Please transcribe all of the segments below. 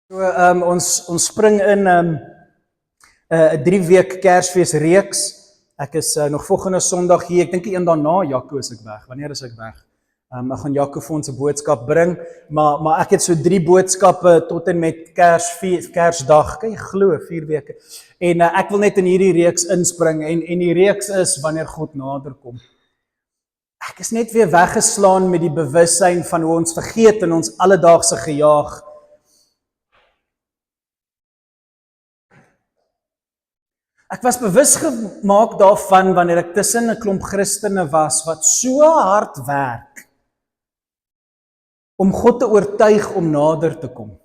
So, ons spring in 'n 3-week Kersfees reeks. Ek is nog volgende Sondag hier. Ek dink die een daarna, Jaco, is ek weg. Wanneer is ek weg? Ek gaan Jaco vir ons 'n boodskap bring, maar ek het so 3 boodskappe tot en met Kersdag. Kan jy glo, 4 weke. En ek wil net in hierdie reeks inspring en die reeks is wanneer God nader kom. Ek is net weer weggeslaan met die bewussyn van hoe ons vergeet in ons alledaagse gejaag. Ek was bewus gemaak daarvan wanneer ek tussen 'n klomp Christene was wat so hard werk om God te oortuig om nader te kom.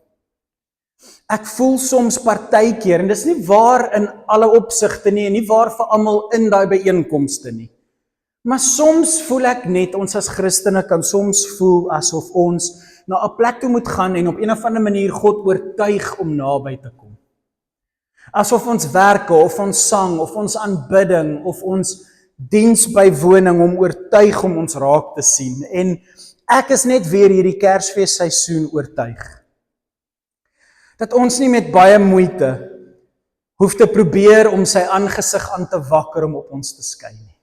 Ek voel soms partykeer, en dis nie waar in alle opsigte nie, en nie waar vir almal in daai byeenkomste nie. Maar soms voel ek net, ons as Christene kan soms voel asof ons na 'n plek toe moet gaan en op een of ander manier God oortuig om naby te kom. Asof ons werke, of ons sang, of ons aanbidding, of ons diensbywoning om oortuig om ons raak te sien. En ek is net weer hierdie Kersfeesseisoen oortuig. Dat ons nie met baie moeite hoef te probeer om sy aangesig aan te wakker om op ons te skyn nie.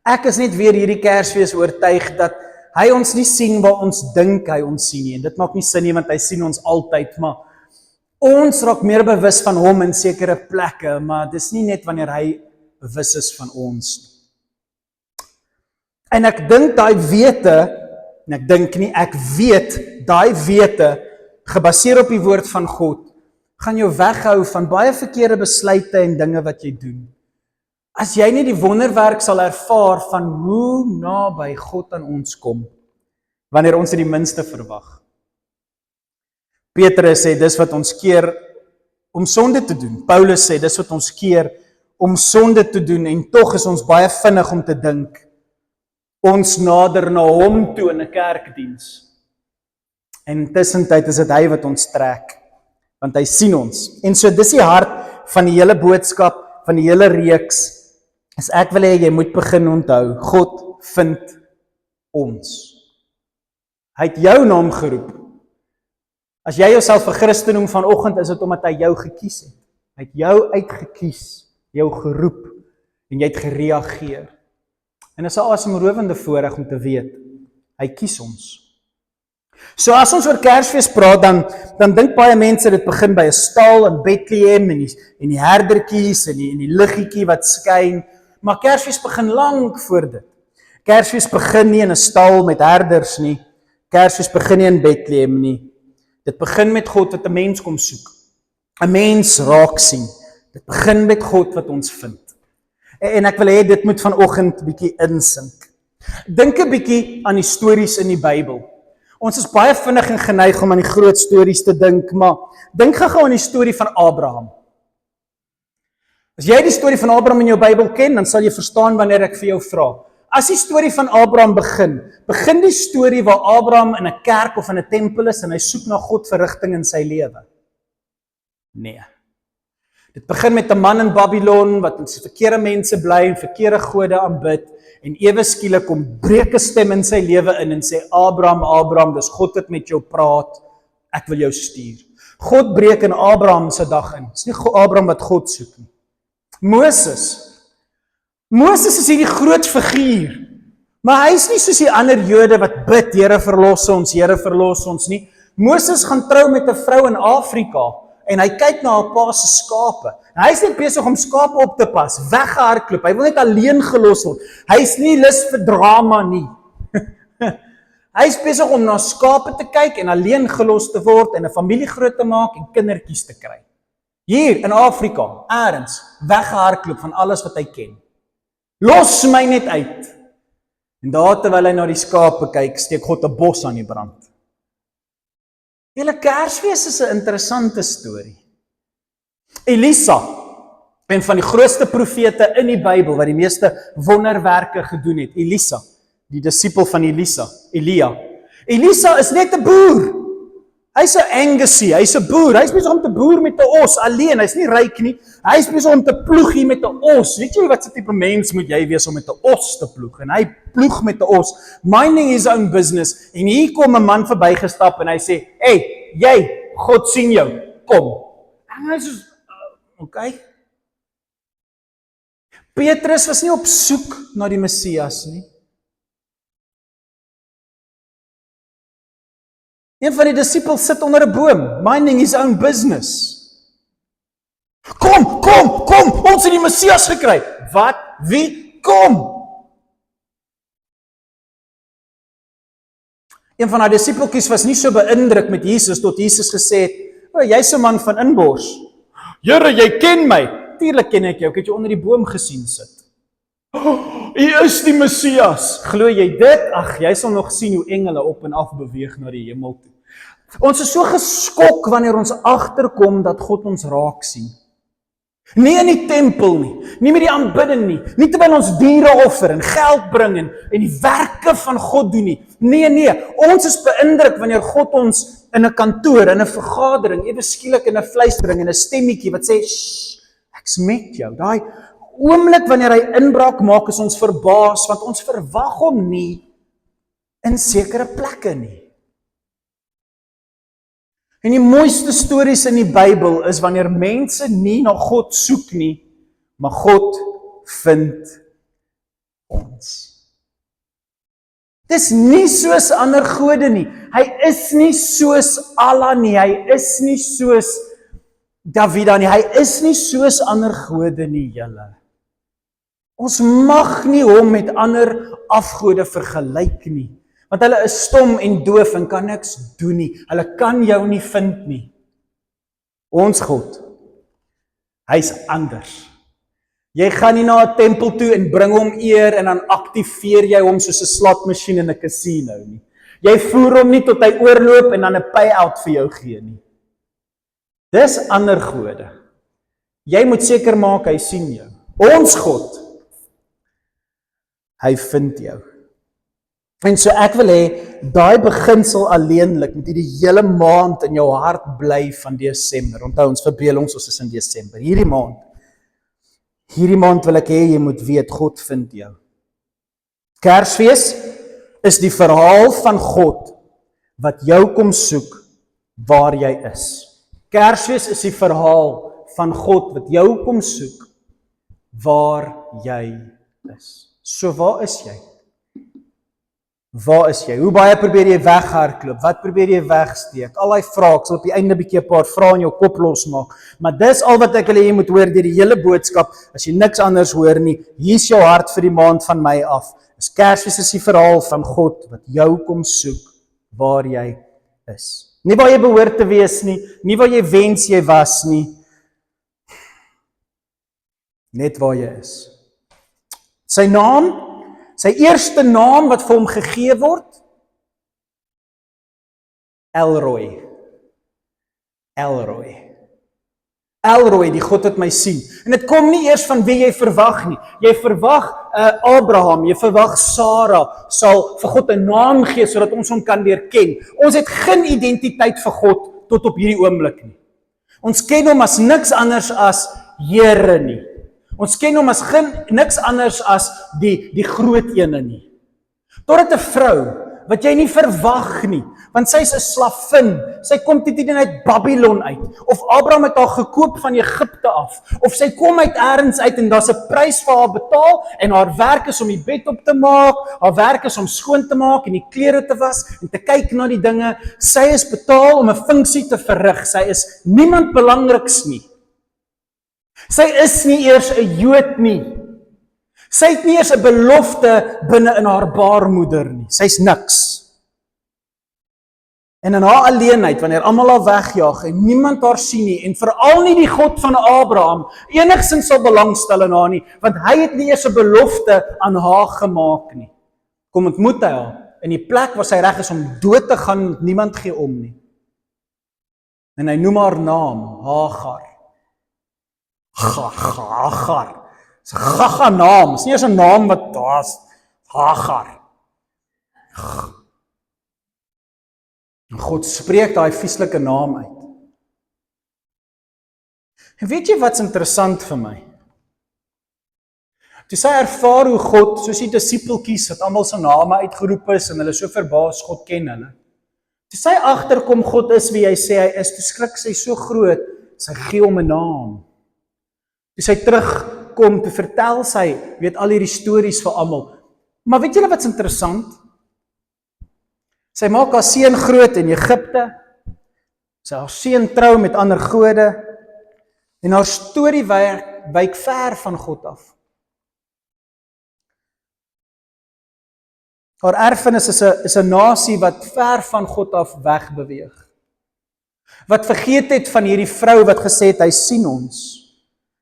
Ek is net weer hierdie Kersfees oortuig dat hy ons nie sien waar ons dink hy ons sien nie. En dit maak nie sin nie, want hy sien ons altyd, maar ons raak meer bewus van hom in sekere plekke, maar dis nie net wanneer hy bewus is van ons nie. En ek dink daai wete, en ek dink nie, ek weet, daai wete, gebaseer op die woord van God, gaan jou weghou van baie verkeerde besluite en dinge wat jy doen. As jy nie die wonderwerk sal ervaar van hoe naby God aan ons kom, wanneer ons dit die minste verwag. Petrus sê, dis wat ons keer om sonde te doen. Paulus sê, dis wat ons keer om sonde te doen, en tog is ons baie vinnig om te dink, ons nader na hom toe in 'n kerkdiens. En tussentyd is dit hy wat ons trek, want hy sien ons. En so dis die hart van die hele boodskap, van die hele reeks, is ek wil hê jy moet begin onthou, God vind ons. Hy het jou naam geroep. As jy jouself 'n Christen noem vanoggend, is dit omdat hy jou gekies het. Hy het jou uitgekies, jou geroep, en jy het gereageer. En dit is 'n asemrowende voorreg om te weet, hy kies ons. So as ons oor Kersfees praat, dan dink baie mense dit begin by 'n stal in Bethlehem, en die herdertjies, en die liggetjie wat skyn, maar Kersfees begin lank voor dit. Kersfees begin nie in 'n stal met herders nie, Kersfees begin nie in Bethlehem nie. Dit begin met God wat 'n mens kom soek. 'n Mens raak sien. Dit begin met God wat ons vind. En ek wil hê dit moet vanoggend bietjie insink. Dink 'n bietjie aan die stories in die Bybel. Ons is baie vinnig en geneig om aan die groot stories te dink, maar dink gou aan die storie van Abraham. As jy die storie van Abraham in jou Bybel ken, dan sal jy verstaan wanneer ek vir jou vra. As die storie van Abraham begin die storie waar Abraham in 'n kerk of in 'n tempel is en hy soek na God vir rigting in sy lewe? Nee. Dit begin met 'n man in Babylon wat in verkeerde mense bly en verkeerde gode aanbid, en ewe skielik kom breek 'n stem in sy lewe in en sê, Abraham, Abraham, dis God wat met jou praat, ek wil jou stuur. God breek in Abraham se dag in. Dis nie Abraham wat God soek nie. Moses is hierdie groot figuur, maar hy is nie soos die ander Jode wat bid, Here verlos ons nie. Moses gaan trou met 'n vrou in Afrika, en hy kyk na haar pa se skape. Hy is net besig om skape op te pas, weggehardloop, hy wil net alleen gelos word. Hy is nie lus vir drama nie. Hy is besig om na skape te kyk en alleen gelos te word en 'n familie groot te maak en kindertjies te kry. Hier in Afrika, eers, weggehardloop van alles wat hy ken. Los my net uit. En daar terwyl hy na die skape kyk, steek God 'n bos aan die brand. Julle Kersfees is 'n interessante storie. Elisa, een van die grootste profete in die Bybel, wat die meeste wonderwerke gedoen het. Elisa, die disipel van Elia. Elisa is net 'n boer. Hy's 'n Angusie, hy's 'n boer. Hy's besig om te boer met 'n os alleen. Hy's nie ryk nie. Hy's besig om te ploeg hier met 'n os. Weet jy wat se tipe mens moet jy wees om met 'n os te ploeg? En hy ploeg met 'n os, minding his own business. En hier kom 'n man verbygestap en hy sê, "Hey, jy, God sien jou, kom. En hy sê, okay. Petrus was nie op soek na die Messias nie. Een van die disippels sit onder 'n boom, minding his own business. Kom, ons het die Messias gekry. Wat? Wie? Kom! Een van die disippeltjies was nie so beïndruk met Jesus, tot Jesus gesê het, jy's 'n man van inbors. Here, jy ken my. Tuurlik ken ek jou, ek het jou onder die boom gesien sit. Hy is die Messias. Glo jy dit? Ag, jy sal nog sien hoe engele op en af beweeg na die hemel toe. Ons is so geskok wanneer ons agterkom dat God ons raak sien. Nie in die tempel nie met die aanbidding nie terwyl ons diere offer en geld bring en die werke van God doen nie. Nee, ons is beïndruk wanneer God ons in 'n kantoor, in 'n vergadering, ewe skielik in 'n fluistering en 'n stemmetjie wat sê, "Shh, ek's met jou." Daai oomblik wanneer hy inbraak maak, is ons verbaas want ons verwag hom nie in sekere plekke nie. En die mooiste stories in die Bybel is wanneer mense nie na God soek nie, maar God vind ons. Dis nie soos ander gode nie. Hy is nie soos Allah nie. Hy is nie soos Davida nie. Hy is nie soos ander gode nie, julle. Ons mag nie hom met ander afgode vergelyk nie. Want hulle is stom en doof en kan niks doen nie. Hulle kan jou nie vind nie. Ons God, hy's anders. Jy gaan nie na 'n tempel toe en bring hom eer en dan aktiveer jy hom soos 'n slotmasjien in 'n casino nie. Jy voer hom nie tot hy oorloop en dan 'n payout vir jou gee nie. Dis ander gode. Jy moet seker maak hy sien jou. Ons God, hy vind jou. En so ek wil hê, daai beginsel alleenlik met die hele maand in jou hart bly van Desember. Onthou, ons verbeel ons is in Desember. Hierdie maand wil ek hê, jy moet weet, God vind jou. Kersfees is die verhaal van God, wat jou kom soek, waar jy is. Kersfees is die verhaal van God, wat jou kom soek, waar jy is. So waar is jy? Waar is jy? Hoe baie probeer jy weghardloop? Wat probeer jy wegsteek? Al die vrae, ek sal op die einde 'n bietjie 'n paar vrae in jou kop losmaak. Maar dis al wat ek wil hê jy moet hoor deur die hele boodskap. As jy niks anders hoor nie, hier's jou hart vir die maand van Mei af. Kersfees is die verhaal van God wat jou kom soek waar jy is. Nie waar jy behoort te wees nie waar jy wens jy was nie. Net waar jy is. Sy naam, sy eerste naam wat vir hom gegee word, Elroy. Elroy, die God wat my sien. En dit kom nie eers van wie jy verwag nie. Jy verwag Abraham, jy verwag Sarah sal vir God 'n naam gee sodat ons hom kan leer ken. Ons het geen identiteit vir God tot op hierdie oomblik nie. Ons ken hom as niks anders as Here nie. Ons ken hom as niks anders as die groot ene nie. Totdat 'n vrou wat jy nie verwag nie, want sy's 'n slavin, sy kom dit nie uit Babylon uit, of Abraham het haar gekoop van Egipte af, of sy kom uit elders uit en daar's 'n prys vir haar betaal en haar werk is om die bed op te maak, haar werk is om skoon te maak en die klere te was en te kyk na die dinge. Sy is betaal om 'n funksie te verrig. Sy is niemand belangriks nie. Sy is nie eers 'n Jood nie. Sy het nie eers 'n belofte binne in haar baarmoeder nie. Sy's niks. En in haar alleenheid, wanneer almal haar wegjaag en niemand haar sien nie, en veral nie die God van Abraham enigsins sal belangstel in haar nie, want hy het nie eers 'n belofte aan haar gemaak nie. Kom ontmoet hy haar in die plek waar sy reg is om dood te gaan, niemand gee om nie. En hy noem haar naam, Hagar. Hagar. Dis 'n gaga naam, is nie eers 'n naam wat daar's Hagar. En God spreek daai vieslike naam uit. En weet jy wat's interessant vir my? Toe sy ervaar hoe God, soos die disipeltjies, wat almal se name uitgeroep is en hulle so verbaas, God ken hulle. Toe sy agterkom God is wie hy sê hy is, toe skrik sy so groot, sy gee hom 'n naam. Toe sy terugkom, toe vertel sy, weet al hierdie stories vir almal. Maar weet julle wat's interessant? Sy maak haar seun groot in Egipte, sy haar seun trou met ander gode, en haar storie wyk ver van God af. Haar erfenis is 'n nasie wat ver van God af wegbeweeg. Wat vergeet het van hierdie vrou wat gesê het, hy sien ons.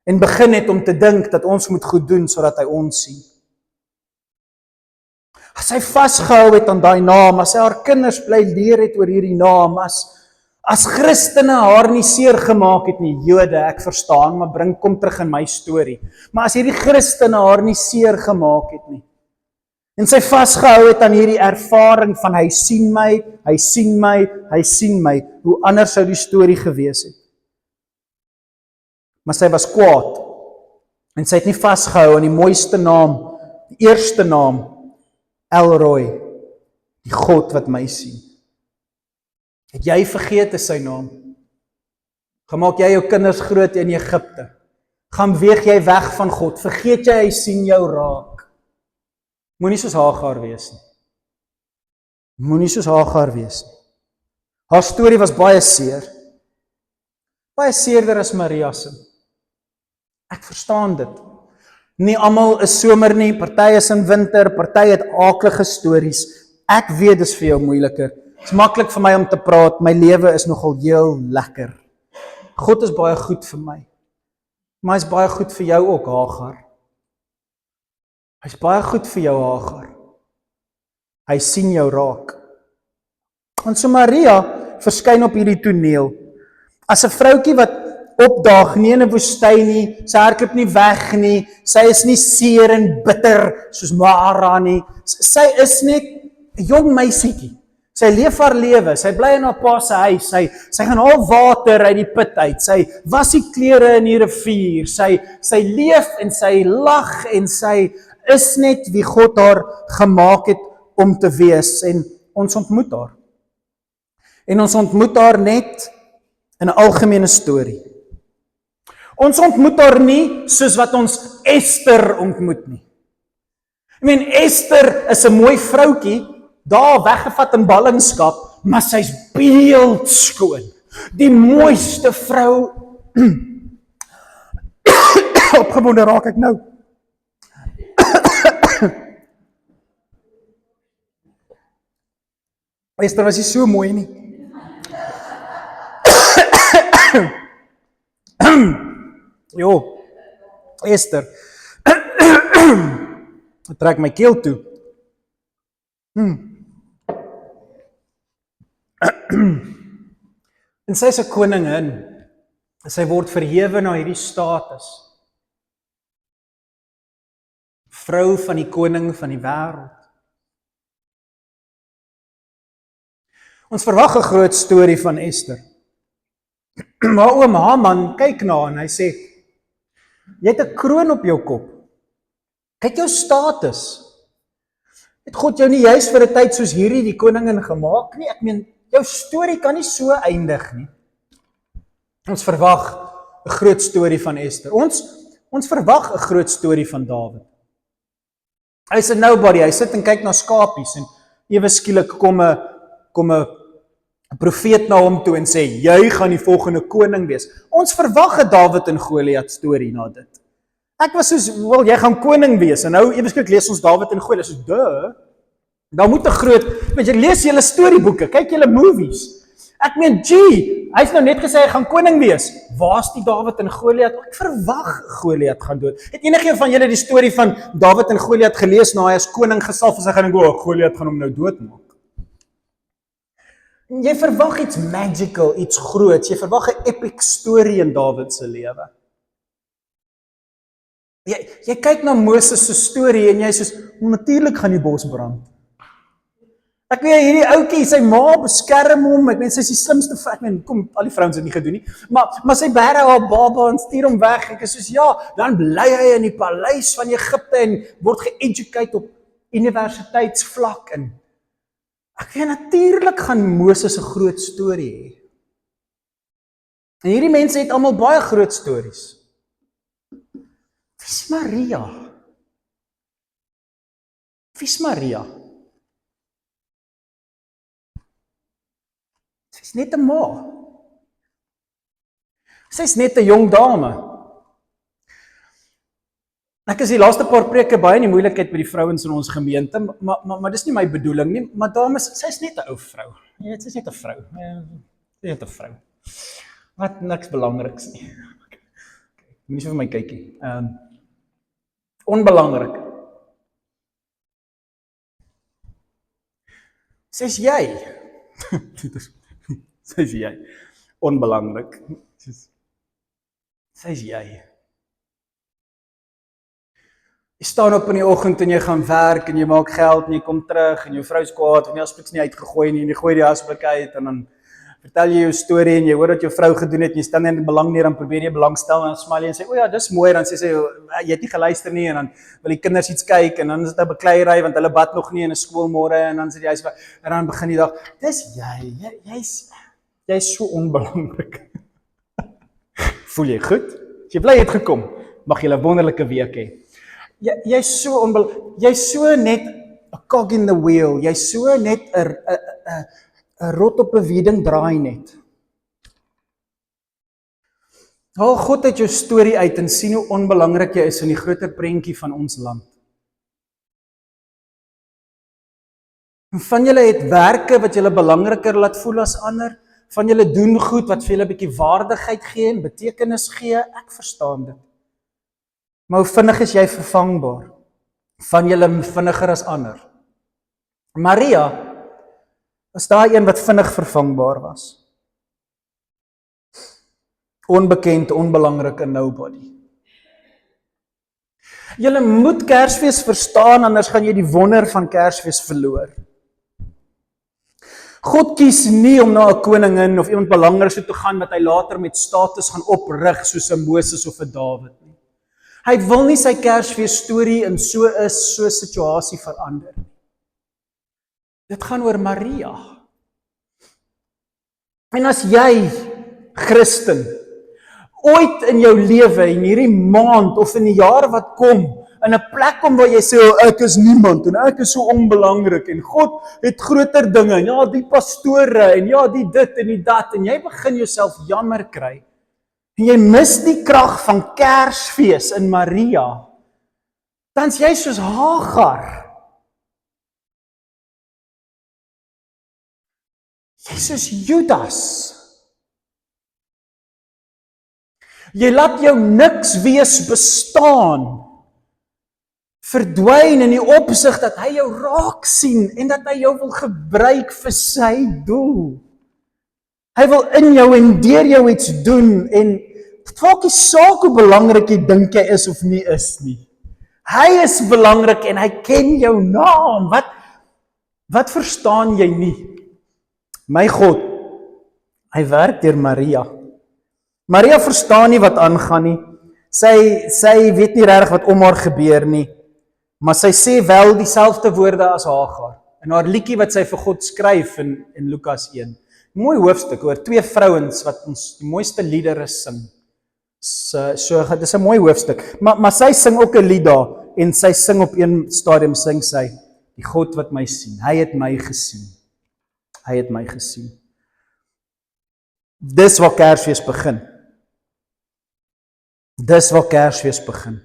En begin het om te dink dat ons moet goed doen, sodat hy ons sien. As hy vasgehou het aan daai naam, as hy haar kinders bly leer het oor hierdie naam, as Christene haar nie seer gemaak het nie, Jode, ek verstaan, maar kom terug in my storie. Maar as hierdie Christene haar nie seer gemaak het nie, en sy vasgehou het aan hierdie ervaring van hy sien my, hy sien my, hy sien my, hoe anders sou die storie gewees het. Maar sy was kwaad, en sy het nie vasgehou aan die mooiste naam, die eerste naam, Elroy, die God wat my sien. Het jy vergeet is sy naam? Gemaak jy jou kinders groot in Egipte? Gaan weeg jy weg van God? Vergeet jy hy sien jou raak? Moenie soos Hagar wees nie. Moenie soos Hagar wees nie. Haar storie was baie seer. Baie seerder as Maria se. Ek verstaan dit. Nie almal is somer nie, party is in winter, party het aaklige stories. Ek weet dis vir jou moeiliker. Dit is maklik vir my om te praat, my lewe is nogal heel lekker. God is baie goed vir my. Maar hy is baie goed vir jou ook, Hagar. Hy is baie goed vir jou, Hagar. Hy sien jou raak. En so Maria verskyn op hierdie toneel as 'n vroutjie wat opdaag, nie in 'n woestyn nie, sy hardloop nie weg nie, sy is nie seer en bitter soos Mara nie, sy is net 'n jong meisietjie, sy leef haar lewe, sy bly in haar pa se huis, sy gaan haal water uit die put uit, sy was die klere in die rivier, sy leef en sy lag en sy is net wie God haar gemaak het om te wees, en ons ontmoet haar. En ons ontmoet haar net in 'n algemene storie. Ons ontmoet haar nie soos wat ons Ester ontmoet nie. Ester is 'n mooi vroutjie, daar weggevat in ballingskap, maar sy's beeldskoon. Die mooiste vrou. Opgewonde raak ek nou. Ester was nie so mooi nie. Jo, Ester. Ek trek my keel toe. En sy is 'n koningin. Sy word verhewe na hierdie status. Vrou van die koning van die wêreld. Ons verwag 'n groot storie van Ester. Maar oom Haman kyk na haar en hy sê, jy het 'n kroon op jou kop. Kyk jou status. Het God jou nie juis vir 'n tyd soos hierdie die koningin gemaak nie? Ek meen, jou storie kan nie so eindig nie. Ons verwag 'n groot storie van Ester. Ons verwag 'n groot storie van Dawid. Hy's 'n nobody, hy sit en kyk na skapies en ewe skielik kom 'n profeet na hom toe en sê, jy gaan die volgende koning wees. Ons verwag 'n Dawid en Goliat storie na dit. Ek was soos, wel, jy gaan koning wees, en nou ewesklik lees ons Dawid en Goliat, soos, daar moet 'n groot, weet jy, lees julle storieboeke, kyk julle movies. Ek meen, hy's nou net gesê, hy gaan koning wees. Waar's die Dawid en Goliat? Ek verwag Goliat gaan dood. Het enige van julle die storie van Dawid en Goliat gelees, nou hy as koning gesalf is, hy gaan dink, Goliat gaan hom nou doodmaak. Jy verwag iets magical, iets groots, jy verwag 'n epic storie in Dawid se lewe. Jy kyk na Moses se storie en jy sê, natuurlik gaan die bos brand. Ek weet, hierdie ouetjie, sy ma beskerm hom, ek meen, sy is die slimste vrou, ek meen, kom, al die vrouens het nie gedoen nie, maar sy bære haar baba en stuur hom weg, ek is soos, ja, dan bly hy in die paleis van Egipte en word ge-educate op universiteitsvlak en Ek weet natuurlik gaan Moses 'n groot storie hê. En hierdie mense het almal baie groot stories. Wie's Maria? Wie's Maria? Sy's net 'n ma. Sy's net 'n jong dame. Ek is die laaste paar preke baie in die moeilikheid by die vrouens in ons gemeente, maar dis nie my bedoeling nie, maar dames, sy's net 'n ou vrou. Ja, sy's net 'n vrou. Net 'n vrou. Wat niks belangriks nie. Moenie so vir my kykie. Onbelangrik. Sy's jy. Sy's jy. Onbelangrik. Sy's jy. Jy staan op in die oggend en jy gaan werk en jy maak geld en jy kom terug en jou vrou's kwaad en jy aspiks nie uitgegooi nie en jy gooi die asblik uit en dan vertel jy jou storie en jy hoor wat jou vrou gedoen het en jy stel nie belang nie, dan probeer jy belangstel en dan smile jy en sê, o ja, dis mooi, dan sê sy, jy het nie geluister nie en dan wil die kinders iets kyk en dan is dit 'n bekleierery want hulle bad nog nie in 'n skoolmôre en dan sê die huis en dan begin die dag, dis jy's so onbelangrik. Voel jy goed? As jy bly het gekom, mag jy 'n wonderlike week hê. Jy's so net 'n cog in the wheel. Jy's so net 'n rot op 'n wieding draai net. Haal God uit jou storie uit en sien hoe onbelangrik jy is in die groter prentjie van ons land. En van julle het werke wat julle belangriker laat voel as ander. Van julle doen goed wat vir julle 'n bietjie waardigheid gee en betekenis gee. Ek verstaan dit. Maar hoe vinnig is jy vervangbaar? Van julle vinniger as ander. Maria was daai een wat vinnig vervangbaar was. Onbekend, onbelangrik en nobody. Julle moet Kersfees verstaan, anders gaan jy die wonder van Kersfees verloor. God kies nie om na 'n koningin of iemand belangrik toe te gaan wat hy later met status gaan oprig soos 'n Moses of 'n Dawid nie. Hy wil nie sy Kersfees storie in so 'n situasie verander nie. Dit gaan oor Maria. En as jy, Christen, ooit in jou lewe, in hierdie maand of in die jaar wat kom, in 'n plek kom waar jy sê, ek is niemand en ek is so onbelangrik en God het groter dinge en ja, die pastore en ja, die dit en die dat en jy begin jouself jammer kry en jy mis die krag van Kersfees in Maria, dan's jy soos Hagar. Jy's soos Judas. Jy laat jou niks wees bestaan, verdwyn in die opsig dat hy jou raak sien en dat hy jou wil gebruik vir sy doel. Hy wil in jou en deur jou iets doen en dit maak nie saak hoe belangrik jy dink jy is of nie is nie. Hy is belangrik en hy ken jou naam. Wat verstaan jy nie? My God, hy werk deur Maria. Maria verstaan nie wat aangaan nie. Sy weet nie regtig wat om haar gebeur nie. Maar sy sê wel dieselfde woorde as Hagar. In haar liedjie wat sy vir God skryf in Lukas 1. Mooi hoofstuk oor twee vrouens wat ons die mooiste liedere sing. So dit is 'n mooi hoofstuk. Maar sy sing ook 'n lied daar en sy sing op een stadium sing sy die God wat my sien. Hy het my gesien. Hy het my gesien. Dis waar Kersfees begin. Dis waar Kersfees begin.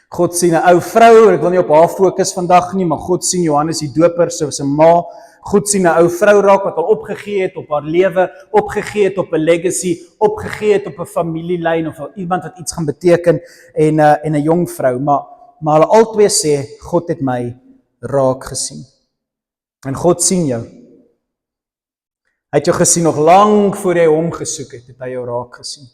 God sien 'n ou vrou, ek wil nie op haar fokus vandag nie, maar God sien Johannes die Doper se ma. God sien 'n ou vrou raak wat al opgegee het op haar lewe, opgegee het op 'n legacy, opgegee het op 'n familielyn of iemand wat iets gaan beteken en 'n jong vrou, maar hulle albei sê God het my raak gesien. En God sien jou. Hy het jou gesien nog lank voor jy hom gesoek het hy jou raak gesien.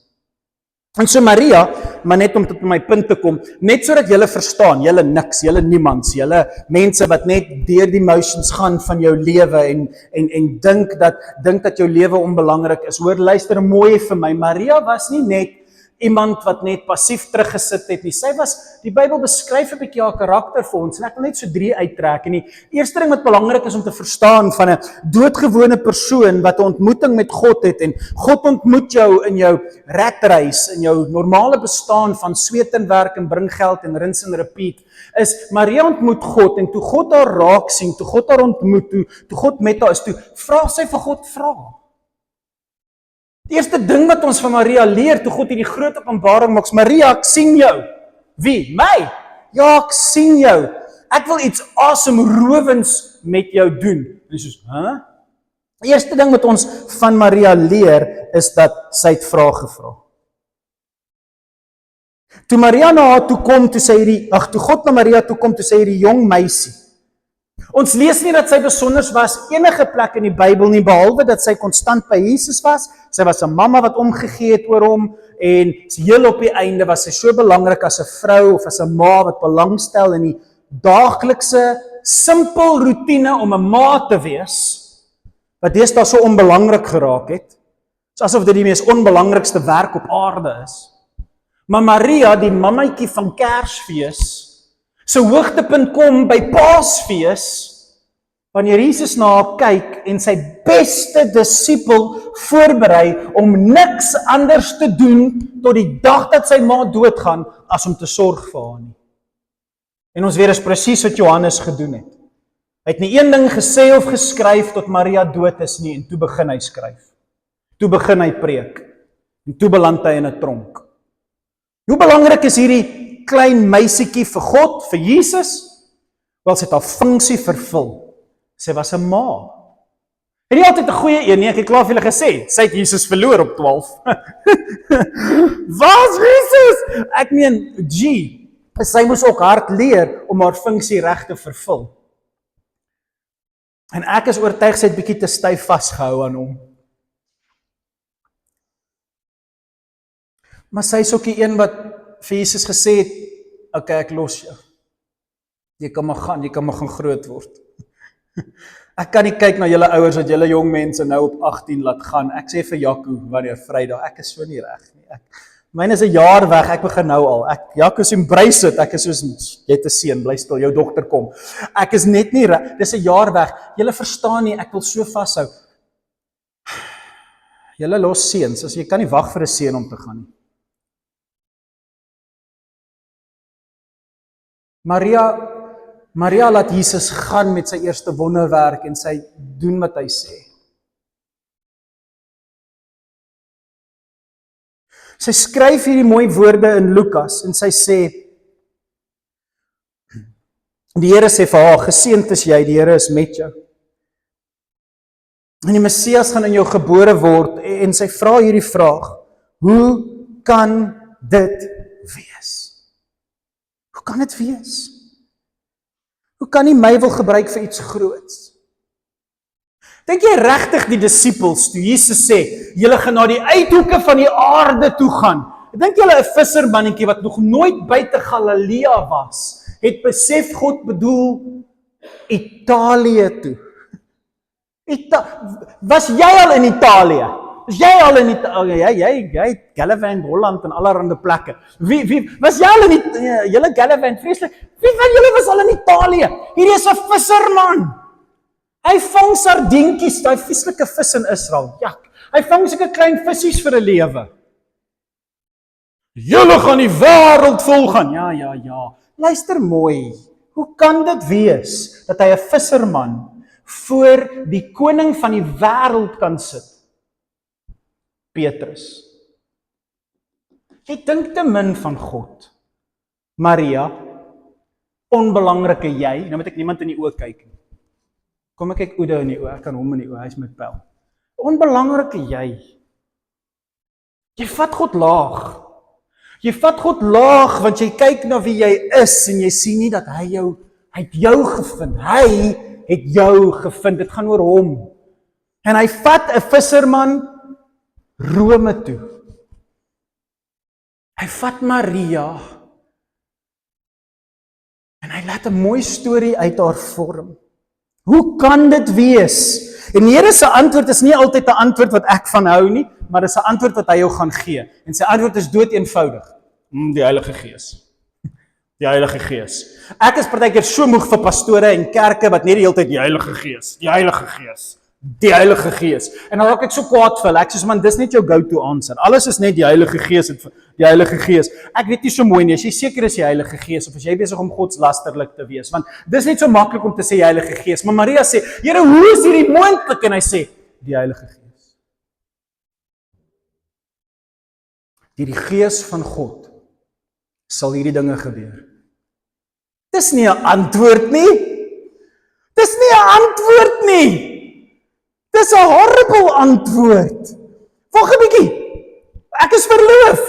En so Maria, maar net om tot my punt te kom, net sodat julle verstaan, julle niks, julle niemands, julle mense wat net deur die motions gaan van jou lewe en dink dat jou lewe onbelangrik is. Hoor, luister mooi vir my. Maria was nie net iemand wat net passief teruggesit het nie. Sy was, die Bybel beskryf 'n bietjie haar karakter vir ons, en ek wil net so 3 uittrek. En die eerste ding wat belangrik is om te verstaan van 'n doodgewone persoon wat 'n ontmoeting met God het, en God ontmoet jou in jou ratreis, in jou normale bestaan van sweet en werk en bring geld en rinse en repeat, is Maria ontmoet God, en toe God haar raak sien, toe God haar ontmoet, toe God met haar is, toe vra sy vir God vra. Die eerste ding wat ons van Maria leer, toe God hierdie groot openbaring maak, Maria, ek sien jou. Wie? My? Ja, ek sien jou. Ek wil iets asemrowends met jou doen. En soos, Die eerste ding wat ons van Maria leer, is dat sy het vrae gevra. Toe Maria na haar toe kom, toe God na Maria toe kom, toe sy hierdie jong meisie. Ons lees nie dat sy besonders was enige plek in die Bybel nie, behalwe dat sy konstant by Jesus was. Sy was 'n mamma wat omgegee het oor hom, en heel op die einde was sy so belangrik as 'n vrou of as 'n ma wat belangstel in die daaglikse, simpel roetine om 'n ma te wees, wat deesdae so onbelangrik geraak het. Dis asof dit die mees onbelangrikste werk op aarde is. Maar Maria, die mammaitjie van Kersfees, sy hoogtepunt kom by Paasfees, wanneer Jesus na haar kyk en sy beste disipel voorberei om niks anders te doen tot die dag dat sy ma doodgaan, as om te sorg vir haar nie. En ons weet, is presies wat Johannes gedoen het. Hy het nie een ding gesê of geskryf tot Maria dood is nie, en toe begin hy skryf. Toe begin hy preek, en toe beland hy in 'n tronk. Hoe belangrik is hierdie klein meisiekie vir God, vir Jesus? Wel, sy het haar funksie vervul. Sy was 'n ma. En nie altyd 'n goeie een nie, ek het klaar vir julle gesê, sy het Jesus verloor op 12. Waar is Jesus? Ek meen, sy moes ook hard leer om haar funksie reg te vervul. En ek is oortuig sy het bietjie te styf vasgehou aan hom. Maar sy is ook die een wat vir Jesus gesê het, okay, ek los jou. Jy kan maar gaan groot word. Ek kan nie kyk na julle ouers wat julle jong mense nou op 18 laat gaan. Ek sê vir Jaco wanneer Vrydag, ek is so nie reg nie. Myne is 'n jaar weg, ek begin nou al. Jaco embrace dit, ek is soos, jy het 'n seun, bly stil, jou dogter kom. Ek is net nie reg, dis 'n jaar weg. Julle verstaan nie, ek wil so vashou. Julle los seuns, as jy kan nie wag vir 'n seun om te gaan nie. Maria laat Jesus gaan met sy eerste wonderwerk en sy doen wat hy sê. Sy skryf hierdie mooi woorde in Lukas en sy sê, die Here sê vir haar, geseënd is jy, die Here is met jou. En die Messias gaan in jou gebore word en sy vra hierdie vraag, hoe kan dit wees? Hoe kan dit wees? Hoe kan nie my wil gebruik vir iets groots? Dink jy regtig die disippels, toe Jesus sê, julle gaan na die uithoeke van die aarde toe gaan, dink julle 'n vissermannetjie wat nog nooit buite Galilea was, het besef God bedoel Italië toe? Was jy al in Italië? Was jy al in Italië? Jy het Gallivant, Holland en allerhande plekke. Wie was jy al in Italië? Julle Gallivant, vreeslik. Wie van julle was al in Italië? Hierdie is 'n visserman. Hy vang sardientjies, daai vieslike vis in Israel. Ja, hy vang sulke klein visies vir 'n lewe. Julle gaan die wêreld vol gaan. Ja. Luister mooi. Hoe kan dit wees dat hy 'n visserman voor die koning van die wêreld kan sit? Petrus. Jy dink te min van God. Maria, onbelangrike jy, nou moet ek niemand in die oë kyk nie. Kom ek kyk Oudo in die oë, ek kan hom in die oë, hy is met pel. Onbelangrike jy. Jy vat God laag. Jy vat God laag, want jy kyk na wie jy is, en jy sien nie dat hy het jou gevind. Hy het jou gevind, dit gaan oor hom. En hy vat 'n visserman Rome toe. Hy vat Maria, en hy laat 'n mooi storie uit haar vorm. Hoe kan dit wees? En die Here se antwoord is nie altyd 'n antwoord wat ek van hou nie, maar dis 'n antwoord wat hy jou gaan gee. En sy antwoord is dood eenvoudig. Die Heilige Gees. Die Heilige Gees. Ek is partykeer so moeg vir pastore en kerke wat net die hele tyd die Heilige Gees, die Heilige Gees, die Heilige Gees. En dan raak ek so kwaad vir hulle. Ek sê man, dis net jou go-to answer. Alles is net die Heilige Gees, die Heilige Gees. Ek weet nie so mooi nie, as jy seker is die Heilige Gees of as jy besig om godslasterlik te wees, want dis net so maklik om te sê die Heilige Gees. Maar Maria sê, Here, hoe is hierdie moontlik? En hy sê, die Heilige Gees. Deur die Gees van God sal hierdie dinge gebeur. Dis nie 'n antwoord nie. Dis nie 'n antwoord nie. Dis 'n horrible antwoord. Wag 'n bietjie. Ek is verloof.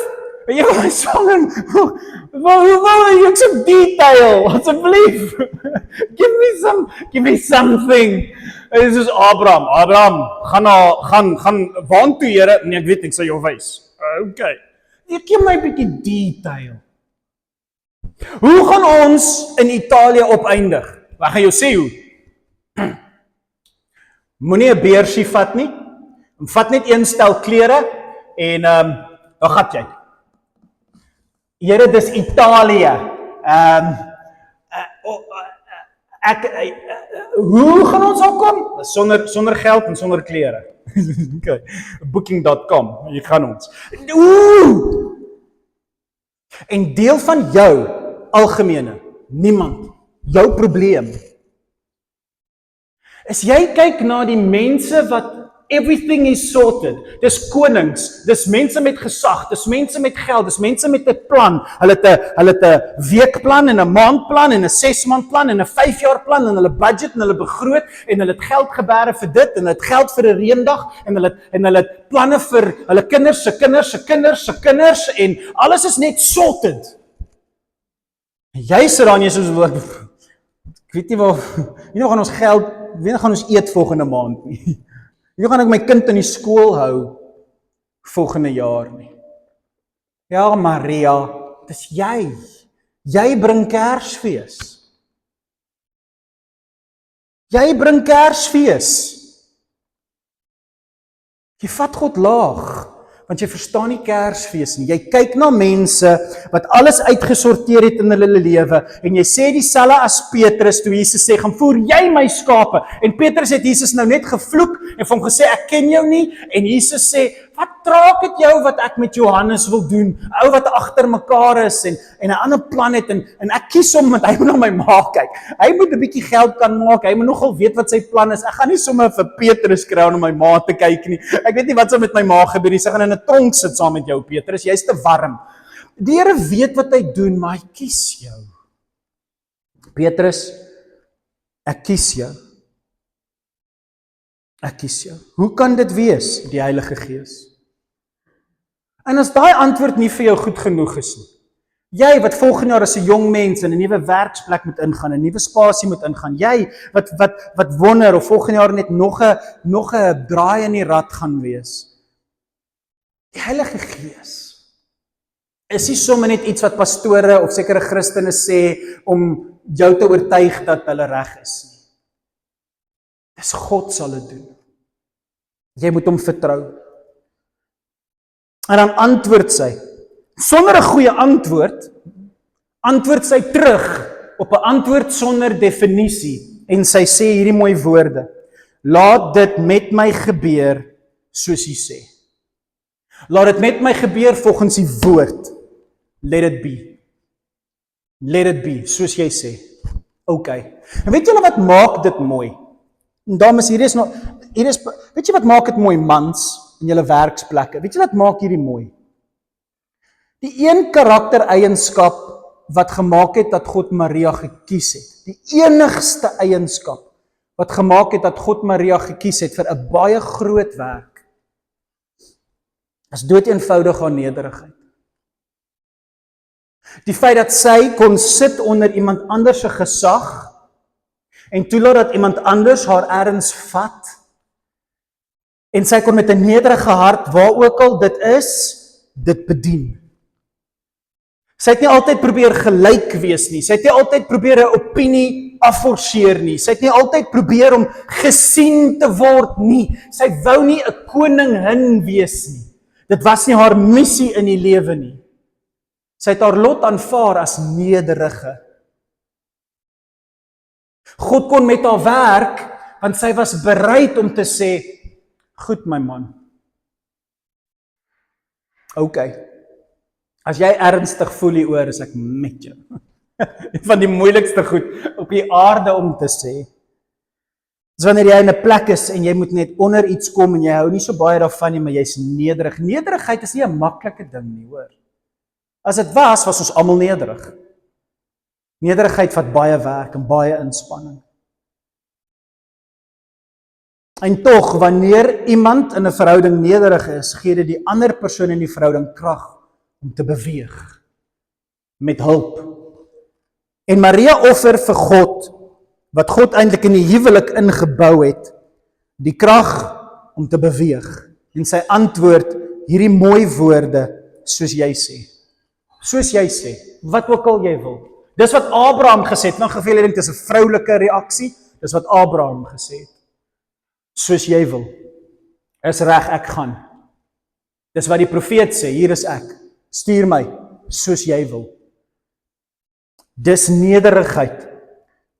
Jy gaan my sang. Hoe jy so detail, asseblief. Give me something. Dit is Abraham, gaan waartoe, Here? Nee, ek weet ek sal jou wys. Okay. Jy gee my 'n bietjie detail. Hoe gaan ons in Italië opeindig? Ek gaan jou sê hoe. Moenie 'n beersie vat nie. Vat net een stel klere en dan gaan jy. Here, dis Italië. Hoe gaan ons daar kom? Sonder geld en sonder klere. Okay. Booking.com, hier gaan ons. En deel van jou algemene, niemand, jou probleem, as jy kyk na die mense wat everything is sorted, dis konings, dis mense met gesag, dis mense met geld, dis mense met 'n plan, hulle het 'n weekplan en 'n maandplan en 'n 6-maandplan en 'n 5-jaarplan en hulle budget en hulle begroot en hulle het geld geberre vir dit en hulle het geld vir 'n reendag en hulle het planne vir hulle kinders se kinders se kinders se kinders en alles is net sorted. En jy sit daar en jy sê, ek weet nie waar, nou gaan ons geld, wie gaan ons eet volgende maand nie. Hoe gaan ek my kind in die skool hou volgende jaar nie? Ja, Maria, dis jy. Jy bring Kersfees. Jy bring Kersfees. Jy vat God laag, want jy verstaan nie Kersfees nie. Jy kyk na mense wat alles uitgesorteer het in hulle lewe en jy sê dieselfde as Petrus toe Jesus sê, gaan voer jy my skape. En Petrus het Jesus nou net gevloek en vir hom gesê, ek ken jou nie. En Jesus sê, wat traak het jou wat ek met Johannes wil doen? Ou wat agter mekaar is en 'n ander plan het en ek kies hom want hy moet na my ma kyk. Hy moet 'n bietjie geld kan maak. Hy moet nogal weet wat sy plan is. Ek gaan nie sommer vir Petrus kry om na my ma te kyk nie. Ek weet nie wat sal met my ma gebeur nie. Sy gaan in 'n tronk sit saam met jou, Petrus. Jy's te warm. Die Here weet wat hy doen, maar hy kies jou. Petrus, ek kies jou. Ek kies jou. Hoe kan dit wees? Die Heilige Gees. En as daai antwoord nie vir jou goed genoeg is nie, jy wat volgende jaar as 'n jong mens in 'n nuwe werksplek moet ingaan, 'n nuwe spasie moet ingaan, jy wat wonder of volgende jaar net nog 'n draai in die rad gaan wees. Die Heilige Gees is nie sommer net iets wat pastore of sekere Christene sê om jou te oortuig dat hulle reg is nie. Dis God sal dit doen. Jy moet hom vertrou. En dan antwoord sy. Sonder 'n goeie antwoord sy terug op 'n antwoord sonder definisie en sy sê hierdie mooi woorde. Laat dit met my gebeur soos U sê. Laat dit met my gebeur volgens U woord. Let it be. Let it be, soos jy sê. Okay. En weet julle wat maak dit mooi? En dames, weet jy wat maak dit mooi, mans, in julle werksplekke? Weet jy wat maak hierdie mooi? Die een karaktereienskap wat gemaak het dat God Maria gekies het, die enigste eienskap wat gemaak het dat God Maria gekies het vir 'n baie groot werk, is doeteenvoudig haar nederigheid. Die feit dat sy kon sit onder iemand anders se gesag en toelaat dat iemand anders haar erns vat en sy kon met 'n nederige hart, waar ook al dit is, dit bedien. Sy het nie altyd probeer gelyk wees nie, sy het nie altyd probeer 'n opinie afforceer nie, sy het nie altyd probeer om gesien te word nie, sy wou nie 'n koningin wees nie. Dit was nie haar missie in die lewe nie. Sy het haar lot aanvaar as nederige. God kon met haar werk, want sy was bereid om te sê, goed my man. OK, as jy ernstig voel hieroor, is ek met jou. Van die moeilikste goed op die aarde om te sê. Dis wanneer jy in 'n plek is en jy moet net onder iets kom en jy hou nie so baie daarvan nie, maar jy's nederig. Nederigheid is nie 'n maklike ding nie, hoor. As dit was ons almal nederig. Nederigheid vat baie werk en baie inspanning. En tog, wanneer iemand in 'n verhouding nederig is, gee dit die ander persoon in die verhouding krag om te beweeg met hulp. En Maria offer vir God, wat God eintlik in die huwelik ingebou het, die krag om te beweeg. En sy antwoord hierdie mooi woorde, soos jy sê. Soos jy sê, wat ook al jy wil. Dis wat Abraham gesê het, nou geveel dink dis 'n vroulike reaksie, dis wat Abraham gesê het. Soos jy wil. Is reg, ek gaan. Dis wat die profeet sê, hier is ek. Stuur my, soos jy wil. Dis nederigheid.